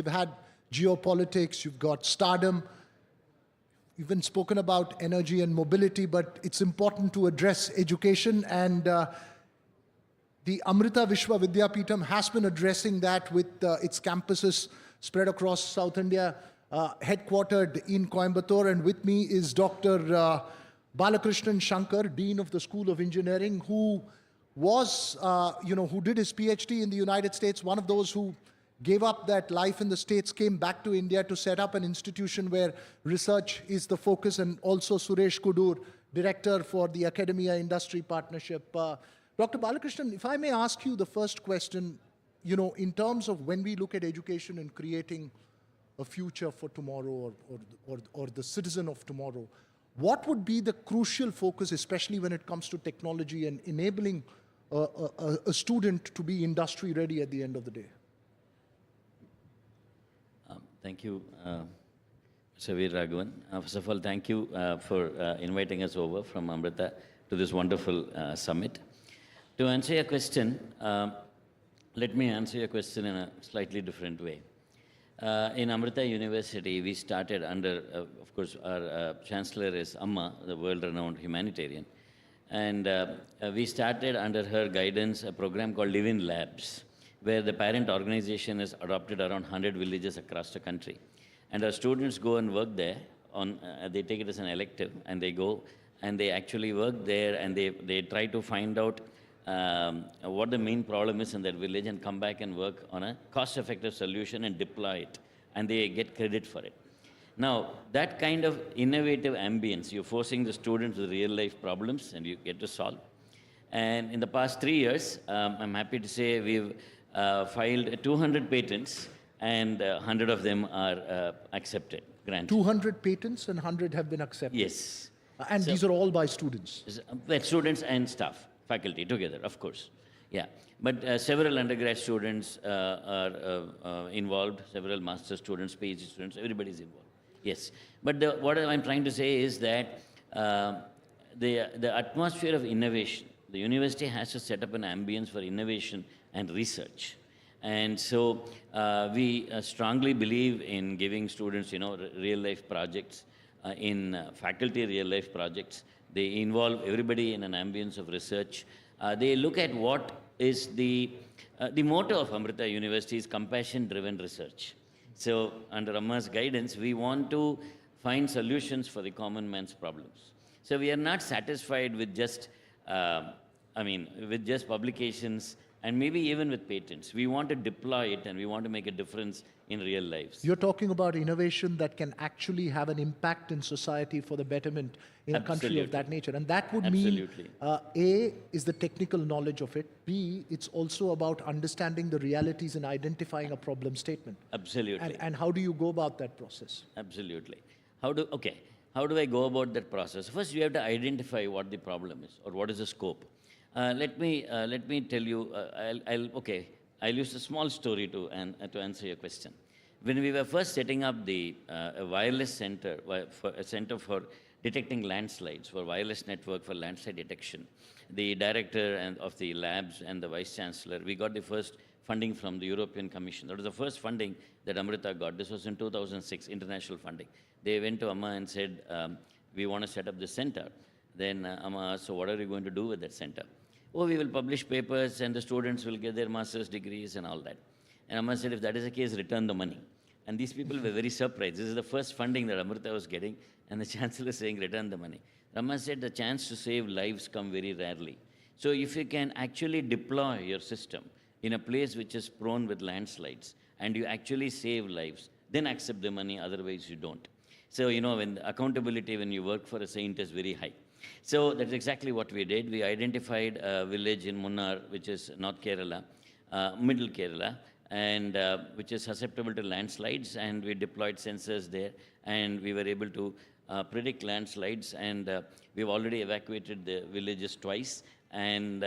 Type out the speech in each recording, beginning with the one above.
You've had geopolitics, you've got stardom, you've been spoken about energy and mobility, but it's important to address education, and the Amrita Vishwa Vidyapeetham has been addressing that with its campuses spread across South India, headquartered in Coimbatore. And with me is Dr. Balakrishnan Shankar, Dean of the School of Engineering, who was, who did his PhD in the United States, one of those who gave up that life in the States, came back to India to set up an institution where research is the focus, and also Suresh Kodoor, Director for the Academia Industry Partnership. Dr. Balakrishnan, if I may ask you the first question, in terms of when we look at education and creating a future for tomorrow or the citizen of tomorrow, what would be the crucial focus, especially when it comes to technology and enabling a student to be industry ready at the end of the day? Thank you, Mr. V. Raghavan. First of all, thank you for inviting us over from Amrita to this wonderful summit. To answer your question, let me answer your question in a slightly different way. In Amrita University, we started under, of course, our Chancellor is Amma, the world-renowned humanitarian. And we started under her guidance a program called Live-in Labs, where the parent organization has adopted around 100 villages across the country. And our students go and work there, they take it as an elective, and they go and they actually work there, and they try to find out what the main problem is in that village, and come back and work on a cost-effective solution and deploy it, and they get credit for it. Now, that kind of innovative ambience, you're forcing the students with real-life problems, and you get to solve. And in the past 3 years, I'm happy to say we've filed 200 patents, and 100 of them are accepted, granted. 200 patents and 100 have been accepted? Yes. And so, these are all by students? Students and staff, faculty together, of course. Yeah. But several undergrad students are involved, several master students, PhD students, everybody's involved. Yes. But what I'm trying to say is that the atmosphere of innovation, the university has to set up an ambience for innovation and research. And so we strongly believe in giving students, real-life projects, in faculty real-life projects. They involve everybody in an ambience of research. They look at what is the motto of Amrita University is compassion-driven research. So under Amma's guidance, we want to find solutions for the common man's problems. So we are not satisfied with just with just publications and maybe even with patents. We want to deploy it, and we want to make a difference in real lives. You're talking about innovation that can actually have an impact in society for the betterment in a country of that nature. And that would mean, A, is the technical knowledge of it. B, it's also about understanding the realities and identifying a problem statement. Absolutely. And how do you go about that process? Absolutely. How do I go about that process? First, you have to identify what the problem is, or what is the scope. Let me tell you. I'll use a small story to answer your question. When we were first setting up the wireless center, a center for detecting landslides, for wireless network for landslide detection, the director of the labs and the vice chancellor, we got the first funding from the European Commission. That was the first funding that Amrita got. This was in 2006, international funding. They went to Amma and said, we want to set up this center. Then Amma asked, so what are you going to do with that center? Oh, we will publish papers, and the students will get their master's degrees and all that. And Amma said, if that is the case, return the money. And these people were very surprised. This is the first funding that Amrita was getting, and the chancellor is saying, return the money. Amma said, the chance to save lives come very rarely. So if you can actually deploy your system in a place which is prone with landslides, and you actually save lives, then accept the money, otherwise you don't. So, when the accountability when you work for a saint is very high. So that's exactly what we did. We identified a village in Munnar, which is North Kerala, Middle Kerala, and which is susceptible to landslides, and we deployed sensors there, and we were able to predict landslides, and we've already evacuated the villages twice, and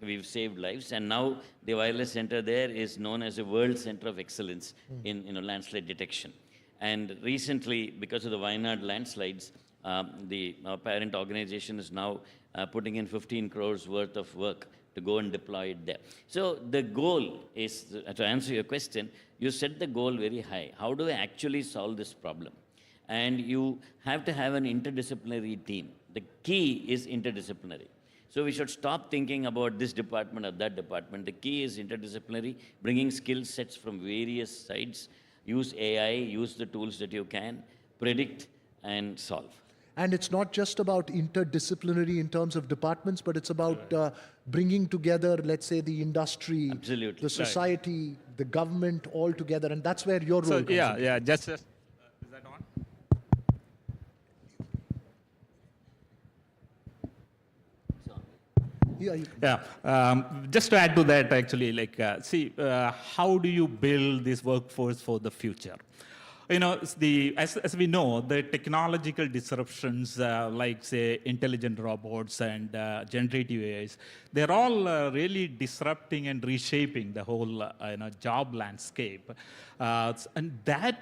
we've saved lives. And now the wireless center there is known as a world center of excellence in landslide detection. And recently, because of the Wayanad landslides, the parent organization is now putting in 15 crores worth of work to go and deploy it there. So the goal is, to answer your question, you set the goal very high. How do I actually solve this problem? And you have to have an interdisciplinary team. The key is interdisciplinary. So we should stop thinking about this department or that department. The key is interdisciplinary, bringing skill sets from various sides, use AI, use the tools that you can, predict and solve. And it's not just about interdisciplinary in terms of departments, but it's about bringing together, let's say, the industry, Absolutely. the society, the government all together. And that's where your role comes in. Yeah, just is that on? Yeah, you can. Yeah, just to add to that, actually, like, how do you build this workforce for the future? You know, as we know, the technological disruptions, like, say, intelligent robots and generative AIs, they're all really disrupting and reshaping the whole job landscape. And that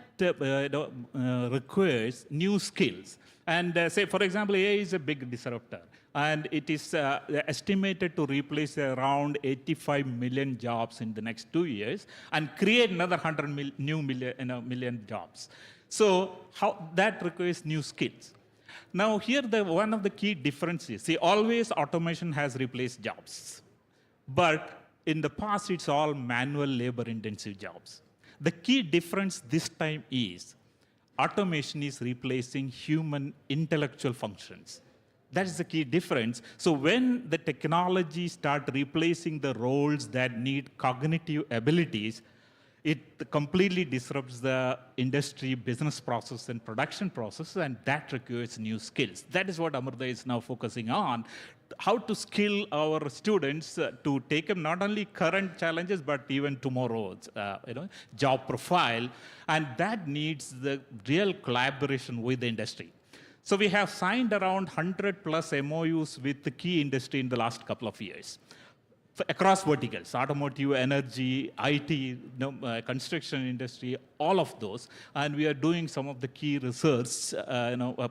requires new skills. And say, for example, AI is a big disruptor. And it is estimated to replace around 85 million jobs in the next 2 years and create another 100 million jobs. So that requires new skills. Now here, one of the key differences, see, always automation has replaced jobs. But in the past, it's all manual labor-intensive jobs. The key difference this time is automation is replacing human intellectual functions. That is the key difference. So when the technology starts replacing the roles that need cognitive abilities, it completely disrupts the industry, business process, and production process, and that requires new skills. That is what Amrita is now focusing on, how to skill our students to take up not only current challenges, but even tomorrow's job profile, and that needs the real collaboration with the industry. So we have signed around 100 plus MOUs with the key industry in the last couple of years. Across verticals, automotive, energy, IT, construction industry, all of those. And we are doing some of the key research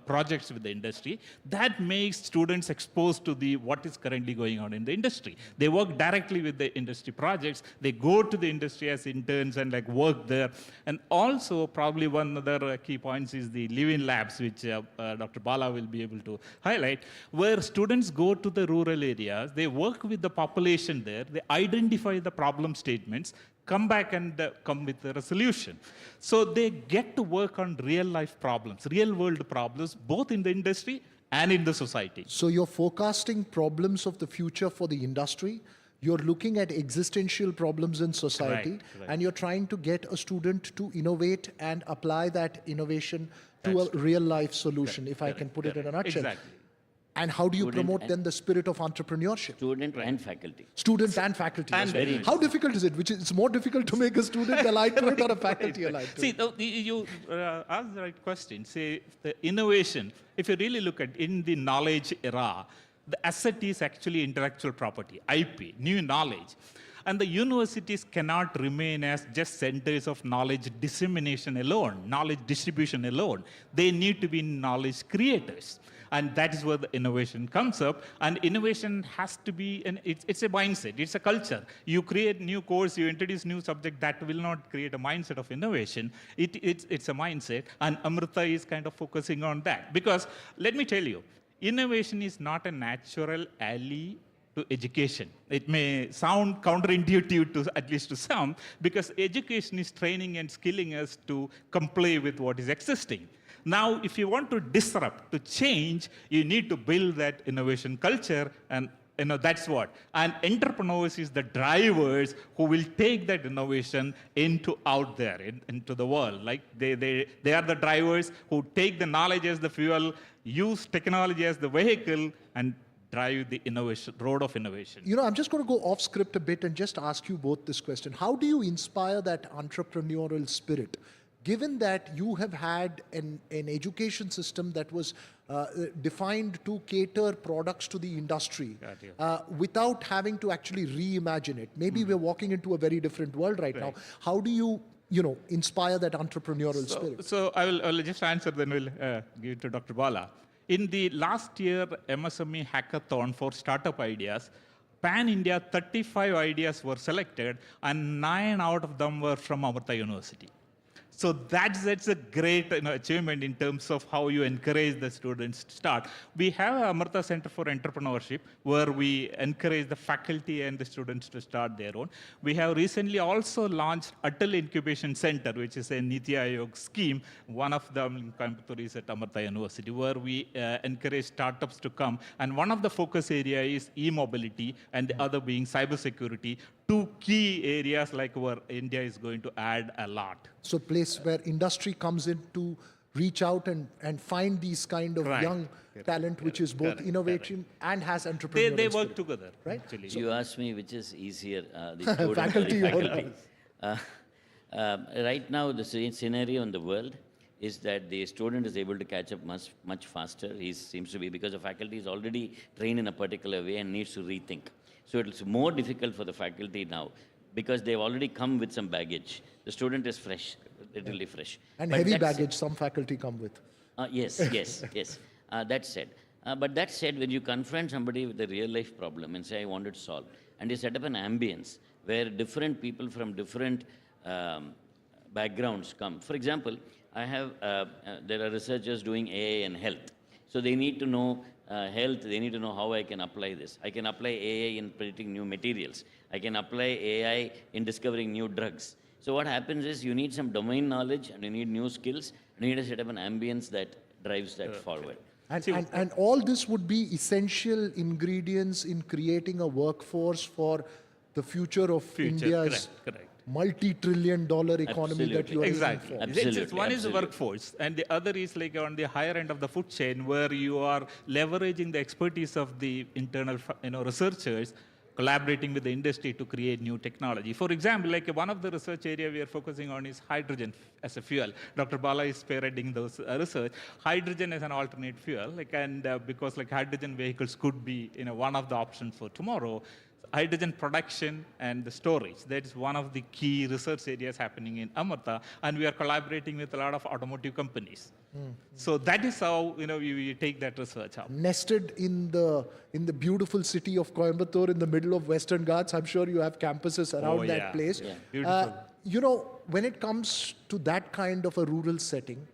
projects with the industry. That makes students exposed to what is currently going on in the industry. They work directly with the industry projects. They go to the industry as interns and work there. And also, probably one other key points is the live-in labs, which Dr. Bala will be able to highlight, where students go to the rural areas, they work with the population there, they identify the problem statements, come back and come with a resolution. So they get to work on real life problems, real world problems, both in the industry and in the society. So you're forecasting problems of the future for the industry. You're looking at existential problems in society, Right. and you're trying to get a student to innovate and apply that innovation to a real life solution, if I can put it in a nutshell. Exactly. And how do you Student promote and- then the spirit of entrepreneurship? Student and faculty. Student and faculty. And as well. very- How difficult is it? It's more difficult to make a student aligned to it or a faculty aligned to See, it? you asked the right question. Say, the innovation, if you really look at in the knowledge era, the asset is actually intellectual property, IP, new knowledge. And the universities cannot remain as just centers of knowledge dissemination alone, knowledge distribution alone. They need to be knowledge creators. And that is where the innovation comes up. And innovation has to be, it's a mindset, it's a culture. You create new course, you introduce new subject, that will not create a mindset of innovation. It's a mindset, and Amrita is kind of focusing on that. Because let me tell you, innovation is not a natural ally to education. It may sound counterintuitive to at least to some, because education is training and skilling us to comply with what is existing. Now, if you want to disrupt, to change, you need to build that innovation culture, and that's what. And entrepreneurs is the drivers who will take that innovation out there, into the world. Like they are the drivers who take the knowledge as the fuel, use technology as the vehicle, and drive the innovation, road of innovation. I'm just going to go off script a bit and just ask you both this question. How do you inspire that entrepreneurial spirit? Given that you have had an education system that was defined to cater products to the industry without having to actually reimagine it. Maybe we're walking into a very different world right now. How do you, inspire that entrepreneurial spirit? So I will just answer, then we'll give it to Dr. Bala. In the last year MSME hackathon for startup ideas, pan-India, 35 ideas were selected, and 9 out of them were from Amrita University. So that's a great achievement in terms of how you encourage the students to start. We have a Amrita Center for Entrepreneurship where we encourage the faculty and the students to start their own. We have recently also launched Atal Incubation Center, which is a Niti Aayog scheme. One of them in Coimbatore is at Amrita University, where we encourage startups to come. And one of the focus area is e-mobility, and the other being cybersecurity. Two key areas like where India is going to add a lot. So place where industry comes in to reach out and find these kind of young talent, which is both innovation and has entrepreneurial They work spirit, together, right? actually. You asked me which is easier, the student or Faculty the or faculty. Right now, the scenario in the world is that the student is able to catch up much faster. He seems to be, because the faculty is already trained in a particular way and needs to rethink. So it's more difficult for the faculty now because they've already come with some baggage. The student is fresh, literally fresh. And But heavy that's- baggage some faculty come with. Yes. That said. But that said, when you confront somebody with a real life problem and say, I want it solved, and you set up an ambience where different people from different backgrounds come. For example, I have, there are researchers doing AI and health. So they need to know health, they need to know how I can apply this. I can apply AI in predicting new materials. I can apply AI in discovering new drugs. So what happens is you need some domain knowledge and you need new skills and you need to set up an ambience that drives that forward. And all this would be essential ingredients in creating a workforce for the future of India's correct. multi-trillion-dollar economy that you are Exactly. aiming for. Absolutely, One is the absolutely. workforce, and the other is like on the higher end of the food chain, where you are leveraging the expertise of the internal, researchers, collaborating with the industry to create new technology. For example, like one of the research area we are focusing on is hydrogen as a fuel. Dr. Bala is spearheading those research. Hydrogen is an alternate fuel, because hydrogen vehicles could be one of the options for tomorrow. Hydrogen production and the storage. That is one of the key research areas happening in Amrita, and we are collaborating with a lot of automotive companies. So that is how we take that research up. Nested in the beautiful city of Coimbatore, in the middle of Western Ghats, I'm sure you have campuses around that place. Yeah. Beautiful. When it comes to that kind of a rural setting,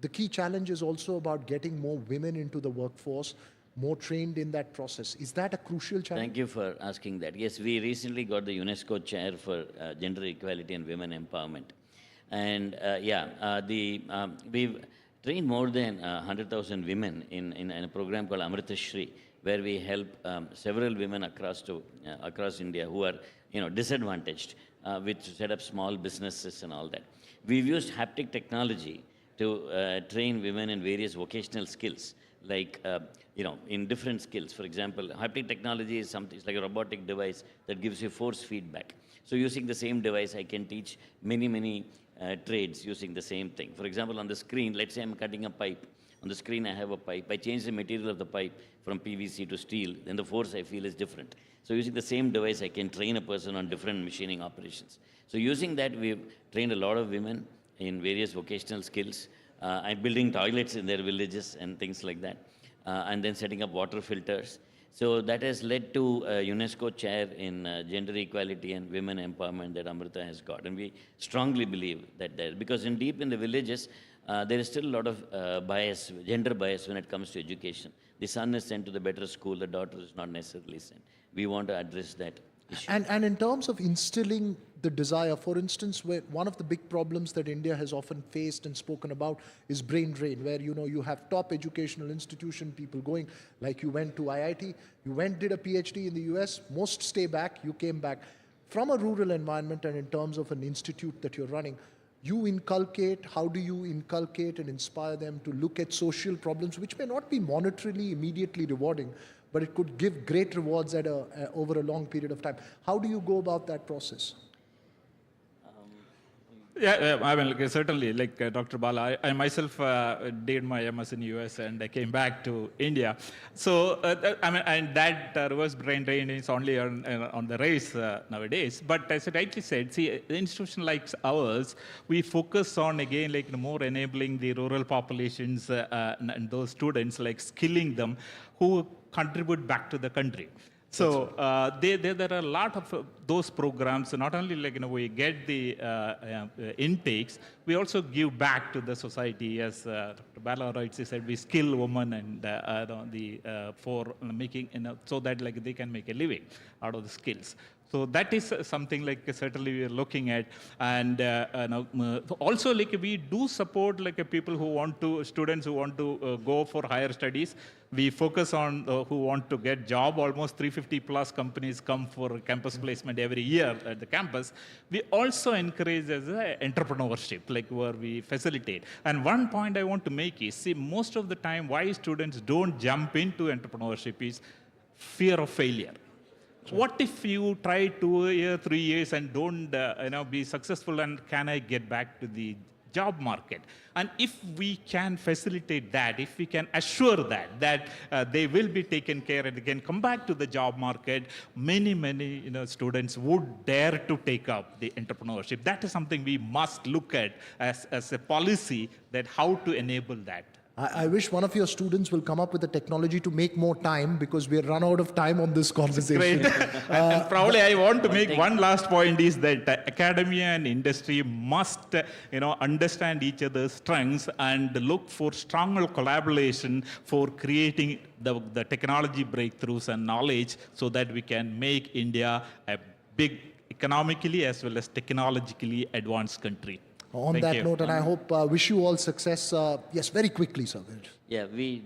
the key challenge is also about getting more women into the workforce, more trained in that process. Is that a crucial challenge? Thank you for asking that. Yes, we recently got the UNESCO chair for gender equality and women empowerment. And we've trained more than 100,000 women in a program called Amrita Shri, where we help several women across India who are disadvantaged, to set up small businesses and all that. We've used haptic technology to train women in various vocational skills, like in different skills. For example, haptic technology is something, it's like a robotic device that gives you force feedback. So using the same device, I can teach many trades using the same thing. For example, on the screen, let's say I'm cutting a pipe. On the screen, I have a pipe. I change the material of the pipe from PVC to steel, then the force I feel is different. So using the same device, I can train a person on different machining operations. So using that, we've trained a lot of women in various vocational skills. I'm building toilets in their villages and things like that, and then setting up water filters. So that has led to a UNESCO chair in gender equality and women empowerment that Amrita has got. And we strongly believe that because deep in the villages, there is still a lot of bias, gender bias when it comes to education. The son is sent to the better school, the daughter is not necessarily sent. We want to address that issue. And in terms of instilling the desire, for instance, where one of the big problems that India has often faced and spoken about is brain drain, where you have top educational institution people going, like you went to IIT, did a PhD in the US, most stay back, you came back. From a rural environment and in terms of an institute that you're running, how do you inculcate and inspire them to look at social problems, which may not be monetarily immediately rewarding, but it could give great rewards over a long period of time. How do you go about that process? Certainly, Dr. Bala, I myself did my MS in US and I came back to India. So, and that reverse brain drain is only on the rise nowadays. But as I rightly said, see, an institution like ours, we focus on, again, more enabling the rural populations and those students, skilling them who contribute back to the country. So there are a lot of those programs. Not only we get the intakes, we also give back to the society. As Dr. Bala rightly said, we skill women and for making so that they can make a living out of the skills. So that is something certainly we are looking at, and also we do support people who want to, students who want to go for higher studies. We focus on who want to get job. Almost 350 plus companies come for campus placement every year at the campus. We also encourage as entrepreneurship, where we facilitate. And one point I want to make is, see, most of the time why students don't jump into entrepreneurship is fear of failure. What if you try 2 years, 3 years and don't be successful, and can I get back to the job market? And if we can facilitate that, if we can assure that they will be taken care and they can come back to the job market, many students would dare to take up the entrepreneurship. That is something we must look at as a policy, that how to enable that. I wish one of your students will come up with a technology to make more time, because we are run out of time on this conversation. Great. And probably I want to make one last point is that academia and industry must understand each other's strengths and look for stronger collaboration for creating the technology breakthroughs and knowledge, so that we can make India a big economically as well as technologically advanced country. On that note, and I hope, wish you all success. Yes, very quickly, sir. Yeah, we,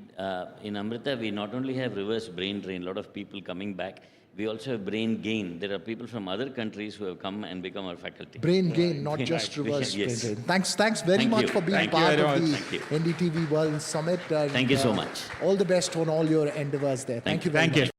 in Amrita, we not only have reverse brain drain, a lot of people coming back, we also have brain gain. There are people from other countries who have come and become our faculty. Brain gain, not just reverse brain drain. Thanks very much for being Thank you part very of much. the NDTV World Summit. Thank you so much. All the best on all your endeavors there. Thank you very much.